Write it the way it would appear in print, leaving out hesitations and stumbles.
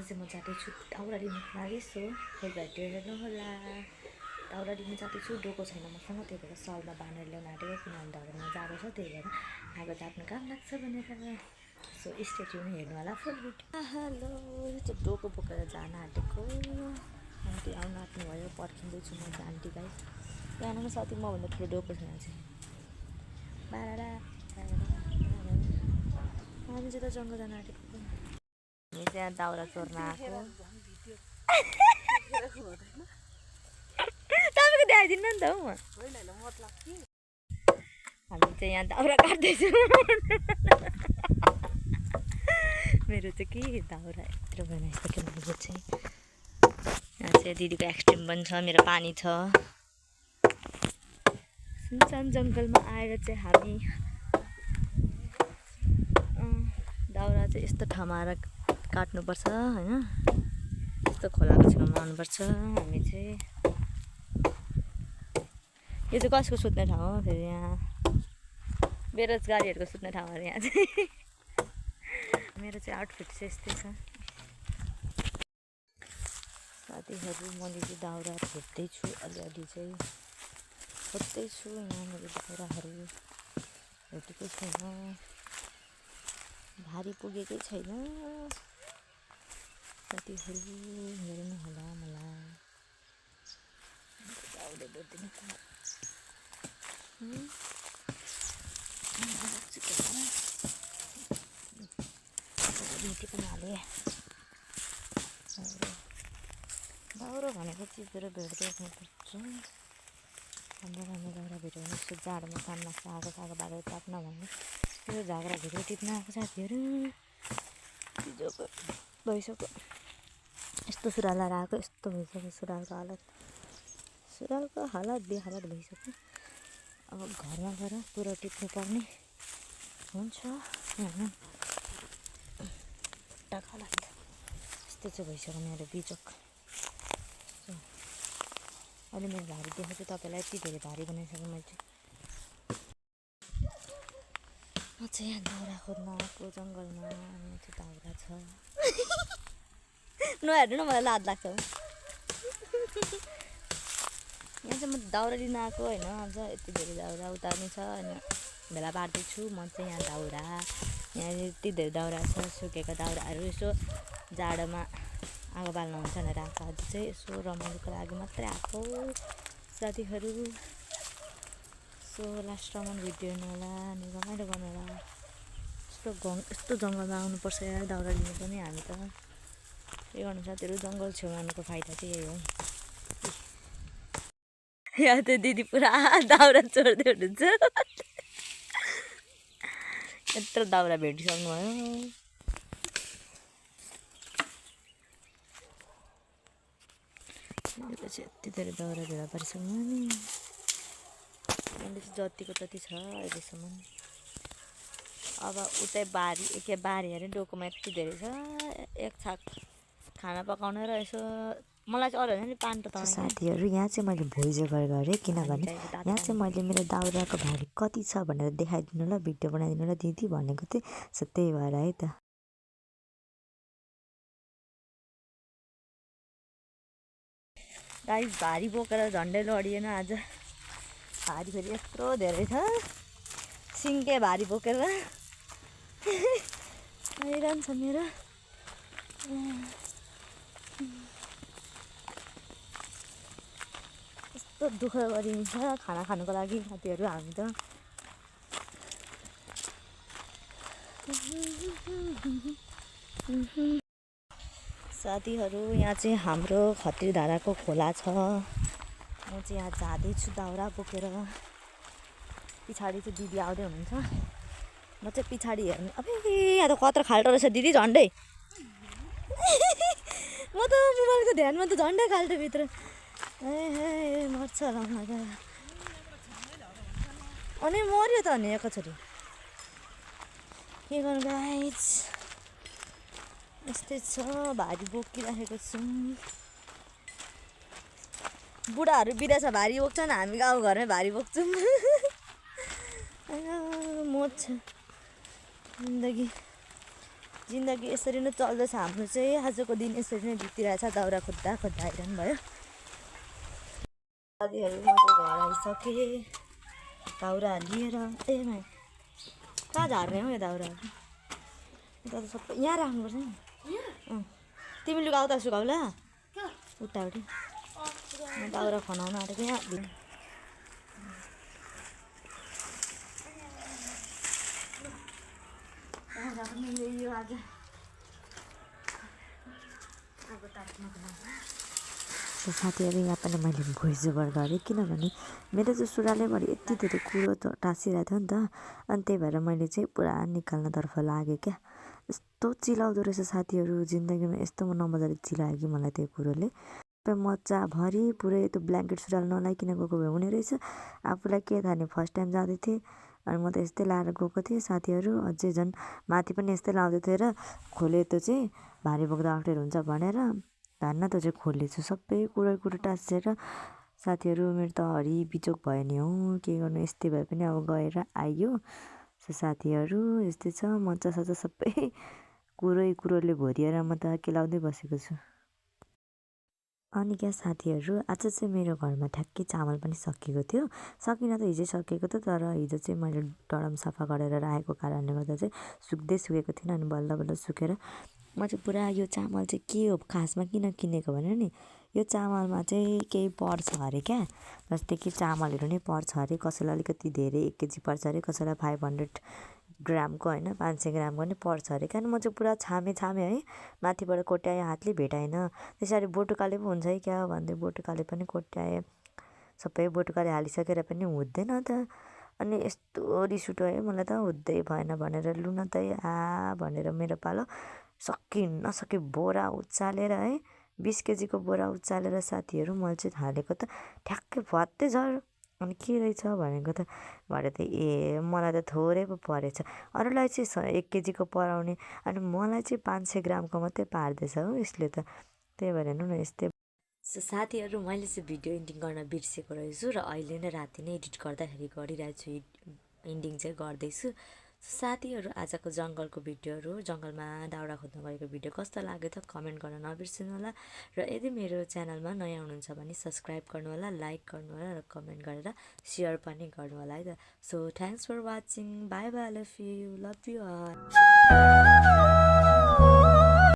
चाहिँ म जाँदैछु दाउरा लिनुको लागि। सो फुलबारीतिर हेर्नुहोला दाउरा लिनु जाँदैछु। डोको छैन मसँग, त्यही भएर सलमा बाँधेर ल्याउनु आँटेको, किनभने दाउरामा जाडो छ, त्यही भएर आगो ताप्नु काम लाग्छ भनेर। सो स्टे ट्युन हेर्नु होला फुल भिडियो। हेलो, चाहिँ डोको बोकेर जान आँटेको। आन्टी आउनु आँट्नुभयो, पर्खिँदैछु म चाहिँ आन्टी गाई। बिहानमा साथी मभन्दा ठुलो डोको छ यहाँ चाहिँ। बारा हामी चाहिँ त जङ्गल जान आँटेको। हामी चाहिँ यहाँ दाउरा चोर्न आएको। तपाईँको देखाइदिनु नि त हौ। म हामी चाहिँ यहाँ दाउरा काट्दैछौँ। मेरो चाहिँ के दाउरा यत्रो बनाइसक्यो मैले चाहिँ। यहाँ चाहिँ दिदीको एक्सट्रिम पनि छ, मेरो पानी छ। सुनसान जङ्गलमा आएर चाहिँ हामी दाउरा चाहिँ यस्तो ठाउँमा आएर काट्नुपर्छ होइन। यस्तो खोलाको छेउमा आउनुपर्छ। हामी चाहिँ यो चाहिँ कसको सुत्ने ठाउँ हो फेरि? यहाँ बेरोजगारीहरूको सुत्ने ठाउँ अरे यहाँ चाहिँ। मेरो चाहिँ आउटफिट चाहिँ यस्तै छ साथीहरू। मैले चाहिँ दाउरा खोज्दैछु, अलिअलि चाहिँ खोज्दैछु। यहाँ मेरो दाउराहरू भेटेकै छैन, भारी पुगेकै छैन साथीहरू। हेर्नु होला मलाई दाउरा भेट्दैन त। ड्युटी पनि हालेँ। दाउरा भनेको चिजहरू भेट्दै राख्नुपर्छ। राम्रो राम्रो दाउरा भेट्यो भने यस्तो जाडोमा काम लाग्छ। आगो सागो बालेर ताप्न भन्ने त्यो झाग्रा भिडियो टिप्न आएको साथीहरू। हिजोको भइसक्यो यस्तो सुरुवाल लाएर आएको, यस्तो भइसक्यो सुरुवालको हालत। सुरुवालको हालत बेहालत भइसक्यो। अब घरमा गएर पुरो टिप्नु पर्ने हुन्छ होइन। हालत यस्तो चाहिँ भइसक्यो मेरो बिचोक। अहिले मेरो भारी देखेको छु तपाईँलाई, यति धेरै भारी बनाइसकेँ मैले चाहिँ। म चाहिँ यहाँ दाउरा खोज्न आएको जङ्गलमा। यहाँ चाहिँ दाउरा छ। नहेर्नु न, मलाई लाज लाग्छ। यहाँ चाहिँ म दाउरा लिन आएको होइन। अझ यति धेरै दाउरा उतार्नु छ होइन। भेला पार्दैछु म चाहिँ यहाँ दाउरा। यहाँ यति धेरै दाउरा छ, सुकेको दाउराहरू। यसो जाडोमा आगो बाल्न हुन्छ भनेर आएको। आज चाहिँ यसो रमाइलोको लागि मात्रै आएको साथीहरू। सो लास्टसम्म भिडियो हेर्नु होला अनि रमाइलो गर्नु होला। यस्तो जङ्गलमा आउनुपर्छ यार दाउरा लिनु पनि। हामी त के गर्नु साथीहरू, जङ्गल छेउमा आउनुको फाइदा चाहिँ यही हो। यहाँ त दिदी पुरा दाउरा चोर्दै हुनुहुन्छ। यत्रो दाउरा भेटिसक्नु भयो। पछि यति धेरै दाउरा भेला पारिसक्नु नि। अहिले चाहिँ जतिको जति छ अहिलेसम्म। अब उतै बारी के बारी अरे डोकोमा यति धेरै छ। एक छाक खाना पकाउन र यसो मलाई चाहिँ अरू नि पानी तताउने। साथीहरू यहाँ चाहिँ मैले भोइस ओभर गरेँ, किनभने यहाँ चाहिँ मैले मेरो दाउराको भारी कति छ भनेर देखाइदिनु ल, भिडियो बनाइदिनु ल दिदी भनेको थिएँ। सो त्यही भएर है त। गाइस भारी बोकेर झन्डै लडिएन आज। भारी फेरि यत्रो धेरै छ, सिङ्के भारी बोकेर आइरहन्छ मेरो। यस्तो दुःख गरिन्छ खाना खानुको लागि साथीहरू। हामी त साथीहरू यहाँ चाहिँ हाम्रो खत्रीधाराको खोला छ। म चाहिँ यहाँ जाँदैछु दाउरा बोकेर। पछाडि चाहिँ दिदी आउँदै हुनुहुन्छ। म चाहिँ पछाडि हेर्नु। अब यहाँ त कत्रो खाल्टो रहेछ दिदी झन्डै। म त मोबाइलको ध्यानमा त झन्डै खाल्टो भित्र। ए मर्छ होला मलाई त। अनि मऱ्यो त अनि एकैचोटि के गर्नु गाइस। यस्तै छ, भारी बोकिराखेको छु। बुढाहरू विदेशमा भारी बोक्छन्, हामी गाउँघरमै भारी बोक्छौँ। मोज छ जिन्दगी। जिन्दगी यसरी नै चल्दैछ हाम्रो चाहिँ। आजको दिन यसरी नै बितिरहेछ, दाउरा खोज्दा खोज्दा आइरहनु भयो। साथीहरू म चाहिँ घर आइसकेँ दाउरा लिएर। ए माइ कहाँ झार्ने हो यो दाउराहरू? यता त सबै यहाँ राख्नुपर्छ नि। तिमी लुगा उता सुकाउ ल, उताउति म दाउरा खनाउन आँटेको यहाँ। यो आज साथीहरू यहाँ पनि मैले भोइस ओभर गरेँ किनभने मेरो चाहिँ सुरुवालैभरि यति धेरै कुरो टाँसिरहेको थियो नि त। अनि त्यही भएर मैले चाहिँ पुरा निकाल्नतर्फ लागेँ क्या। यस्तो चिलाउँदो रहेछ साथीहरू, जिन्दगीमा यस्तो म नमजाले चिलायो कि मलाई त्यो कुरोले। मजाभरि पुरै त्यो ब्ल्याङ्केट सुरुवाल नलाइकन गएको भए हुने रहेछ। आफूलाई के थाहा नि, फर्स्ट टाइम जाँदै थिएँ अनि म त यस्तै लाएर गएको थिएँ। साथीहरू अझै झन् माथि पनि यस्तै लाउँदै थियो र खोले त्यो चाहिँ भारी बोक्दा अप्ठ्यारो हुन्छ भनेर धान्न त्यो चाहिँ खोलेछु। सबै कुरो टाँसेर साथीहरू मेरो त हरिबिचोक भयो नि हौ, के गर्नु। यस्तै भए पनि अब गएर आइयो। साथीहरू यस्तै छ, मजासजा सबै कुरोले भरिएर म त केलाउँदै बसेको छु। अनि क्या साथीहरू, आज चाहिँ मेरो घरमा ठ्याक्कै चामल पनि सकिएको थियो। सकिन त हिजै सकिएको थियो, तर हिजो चाहिँ मैले डरम सफा गरेर राखेको कारणले गर्दा चाहिँ सुकेको थिएन। अनि बल्ल सुकेर म चाहिँ पुरा यो चामल चाहिँ के हो खासमा किन किनेको भने नि, यो चामलमा चाहिँ केही पर्छ अरे क्या। जस्तै कि चामलहरू नै पर्छ अरे, कसैलाई अलिकति धेरै 1 केजी पर्छ अरे, कसैलाई 500 ग्रामको होइन 500 ग्रामको नि पर्छ अरे। कारण म चाहिँ पुरा छामेँ है, माथिबाट कोट्याएँ, हातले भेटाएन। त्यसरी बोटुकाले पो हुन्छ है क्या भन्दै बोटुकाले पनि कोट्याएँ। सबै बोटुकाले हालिसकेर पनि हुँदैन त। अनि यस्तो रिस उठ्यो है मलाई त, हुँदै भएन भनेर लु न त भनेर मेरो पालो नसके बोरा उचालेर है 20 केजीको बोरा उचालेर साथीहरू मैले चाहिँ हालेको त ठ्याक्कै भत्तै झर। अनि के रहेछ भनेको त भरे त मलाई त थोरै पो परेछ, अरूलाई चाहिँ 1 केजीको पराउने अनि मलाई चाहिँ 500 ग्रामको मात्रै पार्दैछ हो यसले त। त्यही भएर हेर्नु न यस्तै। साथीहरू मैले चाहिँ भिडियो एडिटिङ गर्न बिर्सेको रहेछु र अहिले नै राति नै एडिट गर्दाखेरि गरिरहेको छु, एन्डिङ चाहिँ गर्दैछु। साथीहरू आजको जङ्गलको भिडियोहरू, जङ्गलमा दाउरा खोज्न गएको भिडियो कस्तो लाग्यो त कमेन्ट गर्न नबिर्सिनु होला। र यदि मेरो च्यानलमा नयाँ हुनुहुन्छ भने सब्सक्राइब गर्नु होला, लाइक गर्नु होला र कमेन्ट गरेर सेयर पनि गर्नु होला है त। So thanks for watching, bye bye, love you all.